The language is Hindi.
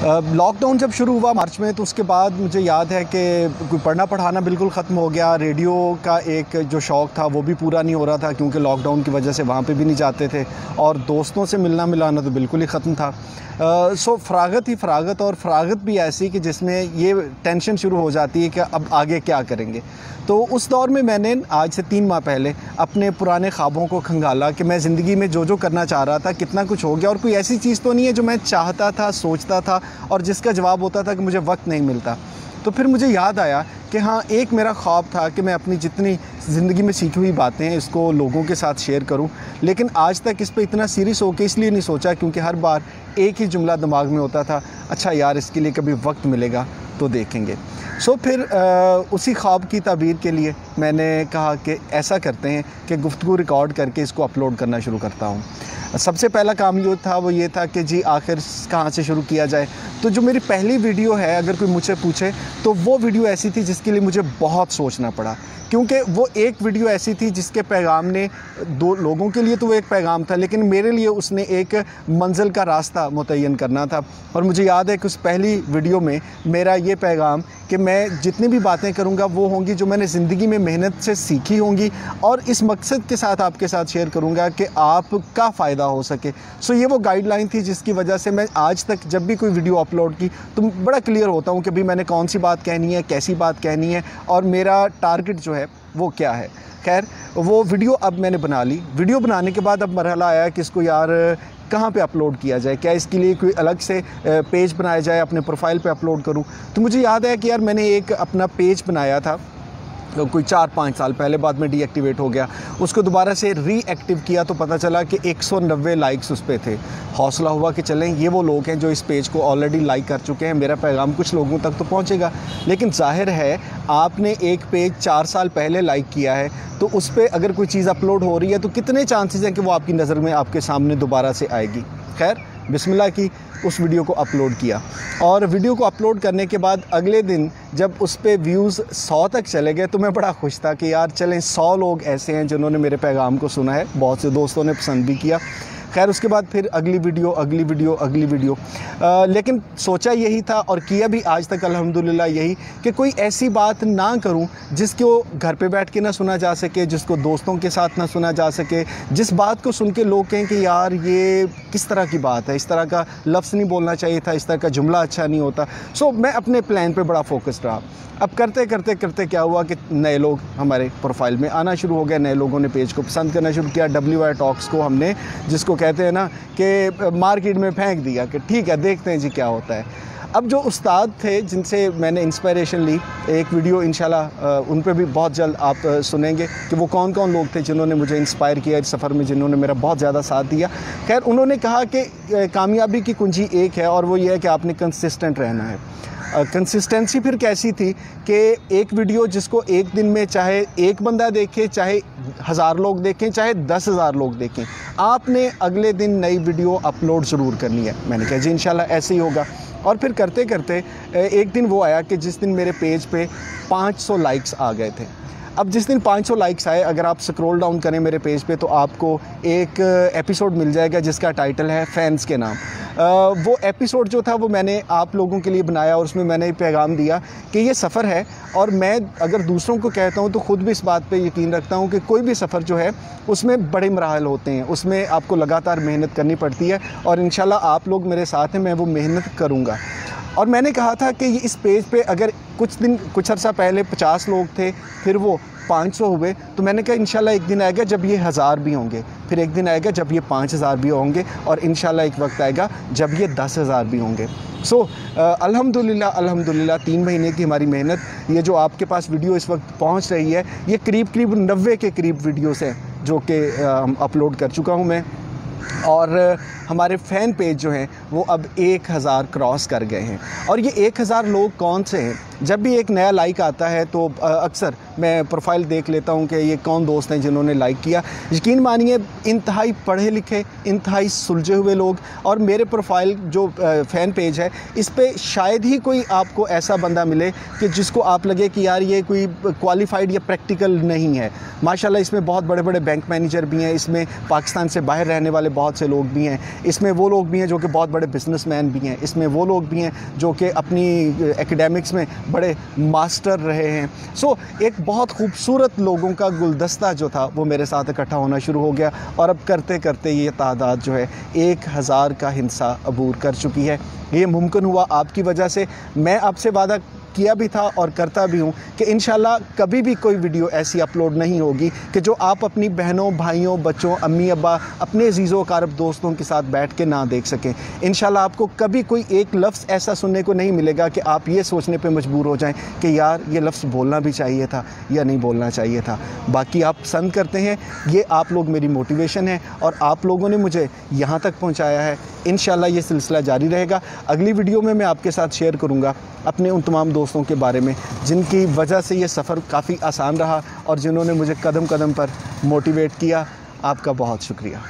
लॉकडाउन जब शुरू हुआ मार्च में, तो उसके बाद मुझे याद है कि पढ़ना पढ़ाना बिल्कुल ख़त्म हो गया। रेडियो का एक जो शौक़ था वो भी पूरा नहीं हो रहा था, क्योंकि लॉकडाउन की वजह से वहाँ पे भी नहीं जाते थे, और दोस्तों से मिलना मिलाना तो बिल्कुल ही ख़त्म था। सो फ़रागत ही फ़रागत, और फ़रागत भी ऐसी कि जिसमें ये टेंशन शुरू हो जाती है कि अब आगे क्या करेंगे। तो उस दौर में मैंने आज से 3 माह पहले अपने पुराने ख्वाबों को खंगाला कि मैं ज़िंदगी में जो जो करना चाह रहा था कितना कुछ हो गया, और कोई ऐसी चीज़ तो नहीं है जो मैं चाहता था, सोचता था और जिसका जवाब होता था कि मुझे वक्त नहीं मिलता। तो फिर मुझे याद आया कि हाँ, एक मेरा ख्वाब था कि मैं अपनी जितनी ज़िंदगी में सीखी हुई बातें हैं इसको लोगों के साथ शेयर करूं, लेकिन आज तक इस पे इतना सीरियस होकर इसलिए नहीं सोचा क्योंकि हर बार एक ही जुमला दिमाग में होता था, अच्छा यार इसके लिए कभी वक्त मिलेगा तो देखेंगे। सो फिर उसी ख्वाब की ताबीर के लिए मैंने कहा कि ऐसा करते हैं कि गुफ्तगू रिकॉर्ड करके इसको अपलोड करना शुरू करता हूँ। सबसे पहला काम ये था कि जी आखिर कहाँ से शुरू किया जाए। तो जो मेरी पहली वीडियो है, अगर कोई मुझसे पूछे तो वो वीडियो ऐसी थी जिसके लिए मुझे बहुत सोचना पड़ा, क्योंकि वो एक वीडियो ऐसी थी जिसके पैगाम ने 2 लोगों के लिए तो वो एक पैगाम था, लेकिन मेरे लिए उसने एक मंजिल का रास्ता मुतय्यन करना था। और मुझे याद है कि उस पहली वीडियो में मेरा ये पैगाम कि मैं जितनी भी बातें करूँगा वो होंगी जो मैंने ज़िंदगी में मेहनत से सीखी होंगी, और इस मकसद के साथ आपके साथ शेयर करूँगा कि आपका फ़ायदा हो सके। सो ये वो गाइडलाइन थी जिसकी वजह से मैं आज तक जब भी कोई वीडियो अपलोड की तो बड़ा क्लियर होता हूँ कि भाई मैंने कौन सी बात कहनी है, कैसी बात कहनी है, और मेरा टारगेट जो है वो क्या है। खैर, वो वीडियो अब मैंने बना ली। वीडियो बनाने के बाद अब मरहला आया कि इसको यार कहाँ पे अपलोड किया जाए, क्या इसके लिए कोई अलग से पेज बनाया जाए, अपने प्रोफाइल पे अपलोड करूँ। तो मुझे याद है कि यार मैंने एक अपना पेज बनाया था कोई 4-5 साल पहले, बाद में डीएक्टिवेट हो गया। उसको दोबारा से रीएक्टिव किया तो पता चला कि 190 लाइक्स उस पर थे। हौसला हुआ कि चलें ये वो लोग हैं जो इस पेज को ऑलरेडी लाइक कर चुके हैं, मेरा पैगाम कुछ लोगों तक तो पहुंचेगा। लेकिन जाहिर है आपने एक पेज 4 साल पहले लाइक किया है, तो उस पर अगर कोई चीज़ अपलोड हो रही है तो कितने चांसेस हैं कि वो आपकी नज़र में आपके सामने दोबारा से आएगी। खैर, बिस्मिल्लाह की उस वीडियो को अपलोड किया, और वीडियो को अपलोड करने के बाद अगले दिन जब उस पे व्यूज़ 100 तक चले गए तो मैं बड़ा खुश था कि यार चलें 100 लोग ऐसे हैं जिन्होंने मेरे पैगाम को सुना है। बहुत से दोस्तों ने पसंद भी किया। खैर, उसके बाद फिर अगली वीडियो, लेकिन सोचा यही था और किया भी आज तक अल्हम्दुलिल्लाह यही कि कोई ऐसी बात ना करूं जिसको घर पे बैठ के ना सुना जा सके, जिसको दोस्तों के साथ ना सुना जा सके, जिस बात को सुन के लोग कहें कि यार ये किस तरह की बात है, इस तरह का लफ्ज़ नहीं बोलना चाहिए था, इस तरह का जुमला अच्छा नहीं होता। सो मैं अपने प्लान पे बड़ा फोकस्ड रहा। अब करते क्या हुआ कि नए लोग हमारे प्रोफाइल में आना शुरू हो गए, नए लोगों ने पेज को पसंद करना शुरू किया। WI टॉक्स को हमने, जिसको कहते हैं ना कि मार्केट में फेंक दिया कि ठीक है देखते हैं जी क्या होता है। अब जो उस्ताद थे जिनसे मैंने इंस्पिरेशन ली, एक वीडियो इंशाल्लाह उन पे भी बहुत जल्द आप सुनेंगे कि वो कौन कौन लोग थे जिन्होंने मुझे इंस्पायर किया इस सफ़र में, जिन्होंने मेरा बहुत ज़्यादा साथ दिया। खैर, उन्होंने कहा कि कामयाबी की कुंजी एक है, और वो ये है कि आपने कंसिस्टेंट रहना है। कंसिस्टेंसी फिर कैसी थी कि एक वीडियो जिसको एक दिन में चाहे एक बंदा देखे, चाहे 1000 लोग देखें, चाहे 10,000 लोग देखें, आपने अगले दिन नई वीडियो अपलोड ज़रूर करनी है। मैंने कहा जी इंशाल्लाह ऐसे ही होगा। और फिर करते करते एक दिन वो आया कि जिस दिन मेरे पेज पे 500 लाइक्स आ गए थे। अब जिस दिन 500 लाइक्स आए, अगर आप स्क्रॉल डाउन करें मेरे पेज पे तो आपको एक एपिसोड मिल जाएगा जिसका टाइटल है फैंस के नाम। वो एपिसोड जो था वो मैंने आप लोगों के लिए बनाया, और उसमें मैंने पैगाम दिया कि ये सफ़र है, और मैं अगर दूसरों को कहता हूँ तो ख़ुद भी इस बात पे यकीन रखता हूँ कि कोई भी सफ़र जो है उसमें बड़े मराहल होते हैं, उसमें आपको लगातार मेहनत करनी पड़ती है, और इंशाल्लाह आप लोग मेरे साथ हैं, मैं वो मेहनत करूँगा। और मैंने कहा था कि इस पेज पे अगर कुछ अर्सा पहले 50 लोग थे, फिर वो 500 हुए, तो मैंने कहा इंशाल्लाह एक दिन आएगा जब ये 1000 भी होंगे, फिर एक दिन आएगा जब ये 5000 भी होंगे, और इंशाल्लाह एक वक्त आएगा जब ये 10,000 भी होंगे। सो अल्हम्दुलिल्लाह 3 महीने की हमारी मेहनत, ये जो आपके पास वीडियो इस वक्त पहुंच रही है, ये करीब 90 के करीब वीडियोस हैं जो कि हम अपलोड कर चुका हूं मैं, और हमारे फ़ैन पेज जो हैं वो अब 1000 क्रॉस कर गए हैं। और ये 1000 लोग कौन से हैं? जब भी एक नया लाइक आता है तो अक्सर मैं प्रोफाइल देख लेता हूँ कि ये कौन दोस्त हैं जिन्होंने लाइक किया। यकीन मानिए इंतहाई पढ़े लिखे, इंतहाई सुलझे हुए लोग, और मेरे प्रोफाइल जो फ़ैन पेज है इस पे शायद ही कोई आपको ऐसा बंदा मिले कि जिसको आप लगे कि यार ये कोई क्वालिफाइड या प्रैक्टिकल नहीं है। माशाल्लाह इसमें बहुत बड़े बड़े बैंक मैनेजर भी हैं, इसमें पाकिस्तान से बाहर रहने वाले बहुत से लोग भी हैं, इसमें वो लोग भी हैं जो कि बहुत बड़े बिजनेसमैन भी हैं, इसमें वो लोग भी हैं जो कि अपनी एकेडमिक्स में बड़े मास्टर रहे हैं। सो एक बहुत खूबसूरत लोगों का गुलदस्ता जो था वो मेरे साथ इकट्ठा होना शुरू हो गया, और अब करते करते ये तादाद जो है 1000 का हिस्सा अबूर कर चुकी है। ये मुमकिन हुआ आपकी वजह से। मैं आपसे वादा किया भी था और करता भी हूँ कि इंशाल्लाह कभी भी कोई वीडियो ऐसी अपलोड नहीं होगी कि जो आप अपनी बहनों, भाइयों, बच्चों, अम्मी अब्बा, अपने अजीज़ों कारब दोस्तों के साथ बैठ के ना देख सकें। इंशाल्लाह आपको कभी कोई एक लफ्ज़ ऐसा सुनने को नहीं मिलेगा कि आप ये सोचने पे मजबूर हो जाएं कि यार ये लफ्ज़ बोलना भी चाहिए था या नहीं बोलना चाहिए था। बाकी आप पसंद करते हैं, ये आप लोग मेरी मोटिवेशन है और आप लोगों ने मुझे यहाँ तक पहुँचाया है। इंशाल्लाह ये सिलसिला जारी रहेगा। अगली वीडियो में मैं आपके साथ शेयर करूँगा अपने उन तमाम दोस्तों के बारे में जिनकी वजह से ये सफ़र काफ़ी आसान रहा और जिन्होंने मुझे कदम कदम पर मोटिवेट किया। आपका बहुत शुक्रिया।